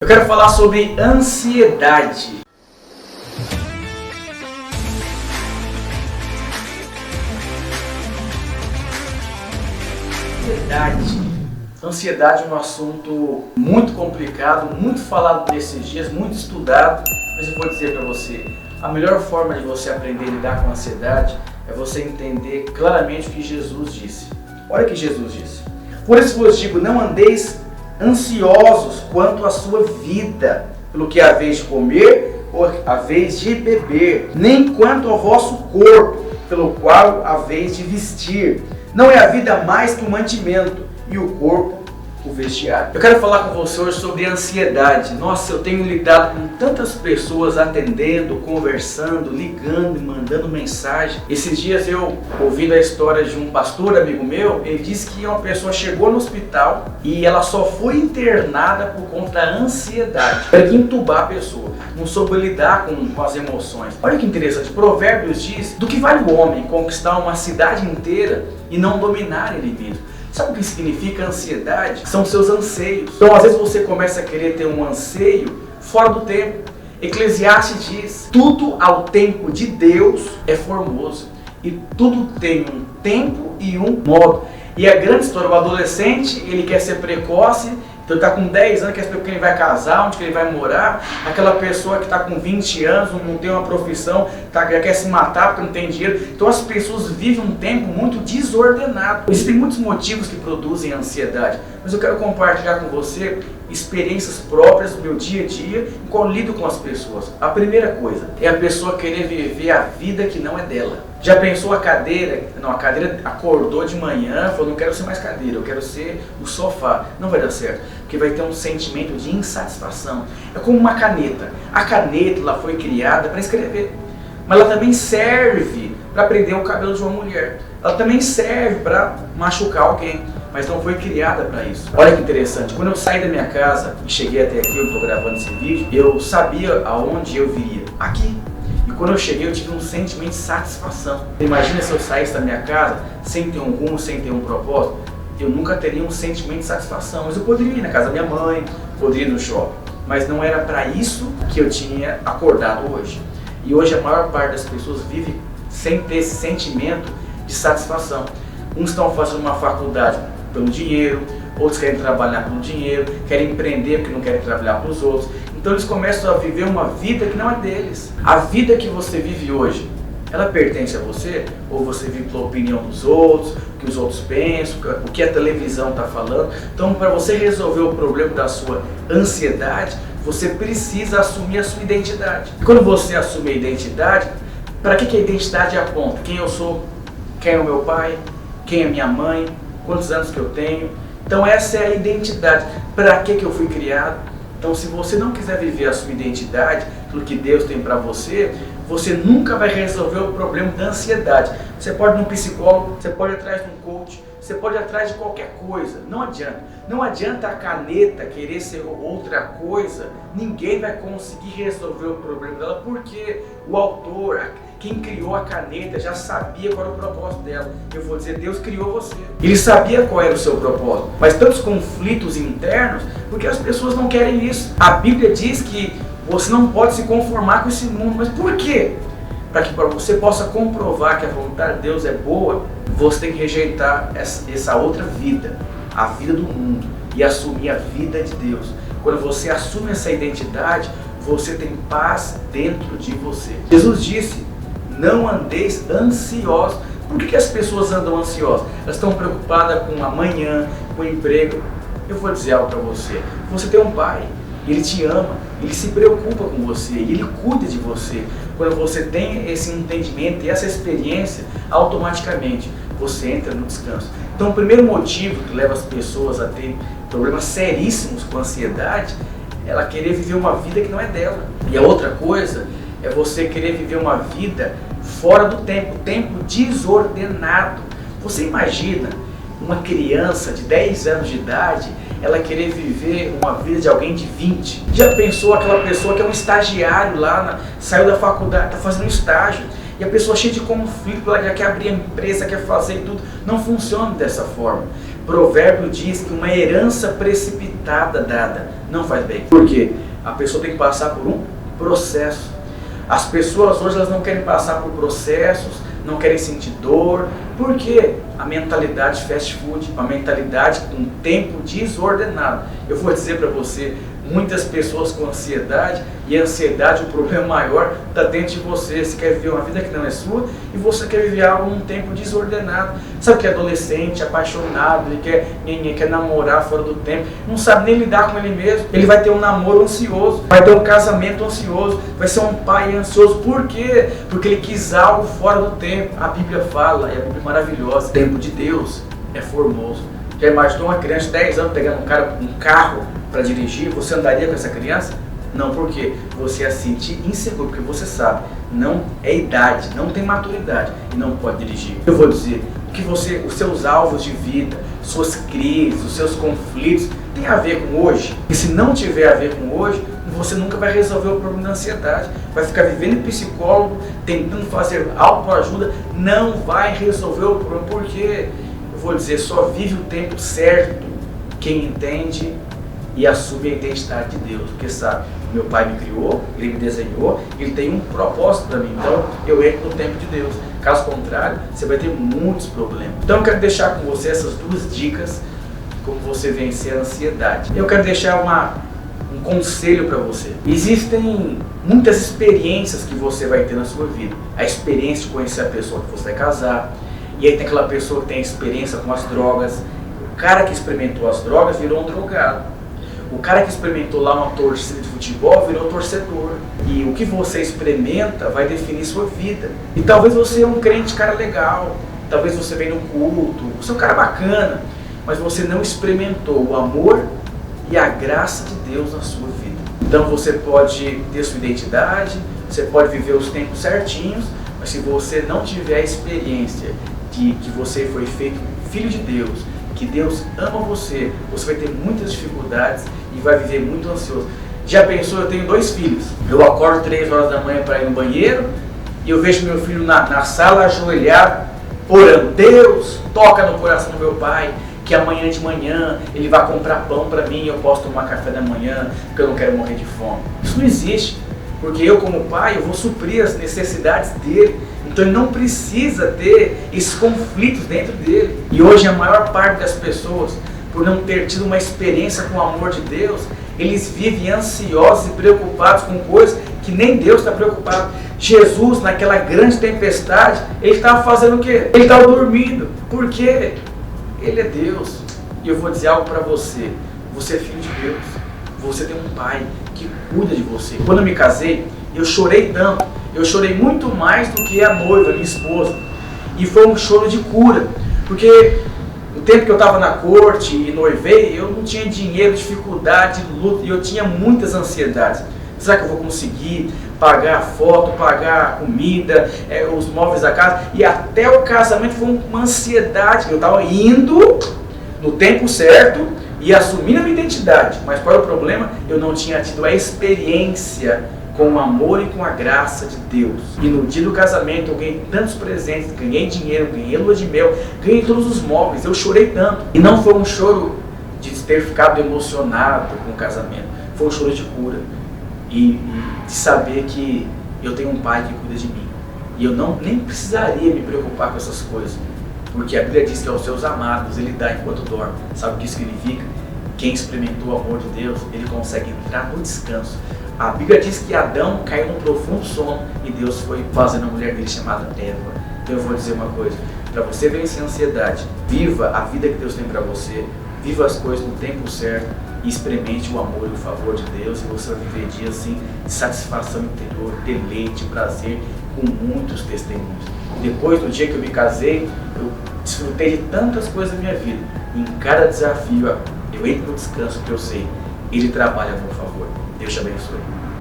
Eu quero falar sobre ansiedade. Ansiedade é um assunto muito complicado, muito falado nesses dias, muito estudado, mas eu vou dizer para você, a melhor forma de você aprender a lidar com a ansiedade é você entender claramente o que Jesus disse. Olha o que Jesus disse. Por isso vos digo, não andeis ansiosos quanto à sua vida, pelo que há vez de comer ou há vez de beber, nem quanto ao vosso corpo, pelo qual há vez de vestir. Não é a vida mais que o mantimento, e o corpo o vestiário. Eu quero falar com você hoje sobre ansiedade. Nossa, eu tenho lidado com tantas pessoas atendendo, conversando, ligando e mandando mensagem. Esses dias eu ouvindo a história de um pastor amigo meu, ele disse que uma pessoa chegou no hospital e ela só foi internada por conta da ansiedade. Teve que entubar a pessoa, não soube lidar com as emoções. Olha que interessante, Provérbios diz do que vale o homem conquistar uma cidade inteira e não dominar ele mesmo. Sabe o que significa ansiedade? São seus anseios. Então, às vezes você começa a querer ter um anseio fora do tempo. Eclesiastes diz, tudo ao tempo de Deus é formoso. E tudo tem um tempo e um modo. E a grande história, o adolescente, ele quer ser precoce, então ele está com 10 anos, quer saber com quem ele vai casar, onde que ele vai morar. Aquela pessoa que está com 20 anos, não tem uma profissão, já quer se matar porque não tem dinheiro. Então as pessoas vivem um tempo muito desordenado. Existem muitos motivos que produzem ansiedade, mas eu quero compartilhar com você experiências próprias do meu dia a dia em qual eu lido com as pessoas. A primeira coisa é a pessoa querer viver a vida que não é dela. Já pensou a cadeira? Não, a cadeira acordou de manhã, falou, não quero ser mais cadeira, eu quero ser o sofá. Não vai dar certo, porque vai ter um sentimento de insatisfação. É como uma caneta. A caneta ela foi criada para escrever, mas ela também serve para prender o cabelo de uma mulher. Ela também serve para machucar alguém, mas não foi criada para isso. Olha que interessante, quando eu saí da minha casa e cheguei até aqui, eu estou gravando esse vídeo, eu sabia aonde eu viria, aqui. E quando eu cheguei eu tive um sentimento de satisfação. Imagina se eu saísse da minha casa sem ter um rumo, sem ter um propósito, eu nunca teria um sentimento de satisfação. Mas eu poderia ir na casa da minha mãe, poderia ir no shopping, mas não era para isso que eu tinha acordado hoje. E hoje a maior parte das pessoas vive sem ter esse sentimento de satisfação. Uns estão fazendo uma faculdade pelo dinheiro, outros querem trabalhar pelo dinheiro, querem empreender porque não querem trabalhar para os outros. Então eles começam a viver uma vida que não é deles. A vida que você vive hoje, ela pertence a você? Ou você vive pela opinião dos outros, o que os outros pensam, o que a televisão está falando? Então, para você resolver o problema da sua ansiedade, você precisa assumir a sua identidade. E quando você assume a identidade, para que a identidade aponta? Quem eu sou? Quem é o meu pai? Quem é minha mãe? Quantos anos que eu tenho? Então essa é a identidade. Para que eu fui criado? Então se você não quiser viver a sua identidade, aquilo que Deus tem para você, você nunca vai resolver o problema da ansiedade. Você pode ir num psicólogo, você pode ir atrás de um coach, você pode ir atrás de qualquer coisa. Não adianta. Não adianta a caneta querer ser outra coisa. Ninguém vai conseguir resolver o problema dela, porque o autor, quem criou a caneta, já sabia qual era o propósito dela. Eu vou dizer, Deus criou você. Ele sabia qual era o seu propósito. Mas tantos conflitos internos, porque as pessoas não querem isso. A Bíblia diz que você não pode se conformar com esse mundo. Mas por quê? Para que você possa comprovar que a vontade de Deus é boa, você tem que rejeitar essa outra vida, a vida do mundo, e assumir a vida de Deus. Quando você assume essa identidade, você tem paz dentro de você. Jesus disse, não andeis ansiosos. Por que as pessoas andam ansiosas? Elas estão preocupadas com amanhã, com o emprego. Eu vou dizer algo para você. Você tem um pai, ele te ama, ele se preocupa com você, ele cuida de você. Quando você tem esse entendimento e essa experiência, automaticamente você entra no descanso. Então o primeiro motivo que leva as pessoas a ter problemas seríssimos com ansiedade é ela querer viver uma vida que não é dela. E a outra coisa é você querer viver uma vida fora do tempo desordenado. Você imagina uma criança de 10 anos de idade, ela querer viver uma vida de alguém de 20? Já pensou aquela pessoa que é um estagiário lá, saiu da faculdade, está fazendo estágio, e a pessoa cheia de conflito, ela já quer abrir a empresa, quer fazer tudo? Não funciona dessa forma. Provérbio diz que uma herança precipitada dada não faz bem. Por quê? A pessoa tem que passar por um processo. As pessoas hoje elas não querem passar por processos, não querem sentir dor. Por quê? A mentalidade fast food, uma mentalidade com um tempo desordenado. Eu vou dizer para você, muitas pessoas com ansiedade, e a ansiedade, o problema maior, está dentro de você. Você quer viver uma vida que não é sua e você quer viver algo num tempo desordenado. Sabe que é adolescente, apaixonado, ele quer namorar fora do tempo, não sabe nem lidar com ele mesmo. Ele vai ter um namoro ansioso, vai ter um casamento ansioso, vai ser um pai ansioso. Por quê? Porque ele quis algo fora do tempo. A Bíblia fala, e a Bíblia é maravilhosa, o tempo de Deus é formoso. Já imaginou uma criança de 10 anos pegando um carro para dirigir? Você andaria com essa criança? Não, porque você ia se sentir inseguro, porque você sabe, não é idade, não tem maturidade e não pode dirigir. Eu vou dizer que os seus alvos de vida, suas crises, os seus conflitos tem a ver com hoje. E se não tiver a ver com hoje, você nunca vai resolver o problema da ansiedade. Vai ficar vivendo em psicólogo, tentando fazer autoajuda, não vai resolver o problema. Porque, eu vou dizer, só vive o tempo certo quem entende e assume a identidade de Deus. Porque sabe, meu pai me criou, ele me desenhou, ele tem um propósito para mim. Então eu entro no tempo de Deus. Caso contrário, você vai ter muitos problemas. Então eu quero deixar com você essas duas dicas de como você vencer a ansiedade. Eu quero deixar um conselho para você. Existem muitas experiências que você vai ter na sua vida. A experiência de conhecer a pessoa que você vai casar. E aí tem aquela pessoa que tem experiência com as drogas. O cara que experimentou as drogas virou um drogado. O cara que experimentou lá uma torcida de futebol virou torcedor. E o que você experimenta vai definir sua vida. E talvez você é um crente cara legal. Talvez você venha no culto. Você é um cara bacana. Mas você não experimentou o amor e a graça de Deus na sua vida. Então você pode ter sua identidade. Você pode viver os tempos certinhos. Mas se você não tiver a experiência de que você foi feito filho de Deus, que Deus ama você, você vai ter muitas dificuldades e vai viver muito ansioso. Já pensou, eu tenho 2 filhos. Eu acordo 3 horas da manhã para ir no banheiro e eu vejo meu filho na sala ajoelhado, orando. Deus, toca no coração do meu pai, que amanhã de manhã ele vai comprar pão para mim e eu posso tomar café da manhã, porque eu não quero morrer de fome. Isso não existe, porque eu como pai, eu vou suprir as necessidades dele. Então ele não precisa ter esses conflitos dentro dele. E hoje a maior parte das pessoas, por não ter tido uma experiência com o amor de Deus, eles vivem ansiosos e preocupados com coisas que nem Deus está preocupado. Jesus, naquela grande tempestade, ele estava fazendo o quê? Ele estava dormindo. Por quê? Ele é Deus. E eu vou dizer algo para você. Você é filho de Deus. Você tem um pai que cuida de você. Quando eu me casei, eu chorei tanto. Eu chorei muito mais do que a noiva, minha esposa. E foi um choro de cura. Porque no tempo que eu estava na corte e noivei, eu não tinha dinheiro, dificuldade, luta, e eu tinha muitas ansiedades. Será que eu vou conseguir pagar a foto, pagar a comida, os móveis da casa? E até o casamento foi uma ansiedade. Eu estava indo no tempo certo e assumindo a minha identidade. Mas qual é o problema? Eu não tinha tido a experiência com o amor e com a graça de Deus. E no dia do casamento eu ganhei tantos presentes, ganhei dinheiro, ganhei lua de mel, ganhei todos os móveis, eu chorei tanto. E não foi um choro de ter ficado emocionado com o casamento, foi um choro de cura. E de saber que eu tenho um pai que cuida de mim. E eu nem precisaria me preocupar com essas coisas. Porque a Bíblia diz que aos seus amados ele dá enquanto dorme. Sabe o que isso significa? Quem experimentou o amor de Deus, ele consegue entrar no descanso. A Bíblia diz que Adão caiu num profundo sono e Deus foi fazendo a mulher dele chamada Eva. Então eu vou dizer uma coisa, para você vencer a ansiedade, viva a vida que Deus tem para você, viva as coisas no tempo certo e experimente o amor e o favor de Deus e você vai viver dias assim de satisfação interior, deleite, prazer, com muitos testemunhos. Depois do dia que eu me casei, eu desfrutei de tantas coisas na minha vida. Em cada desafio, eu entro no descanso que eu sei, Ele trabalha a meu favor. Deus te abençoe.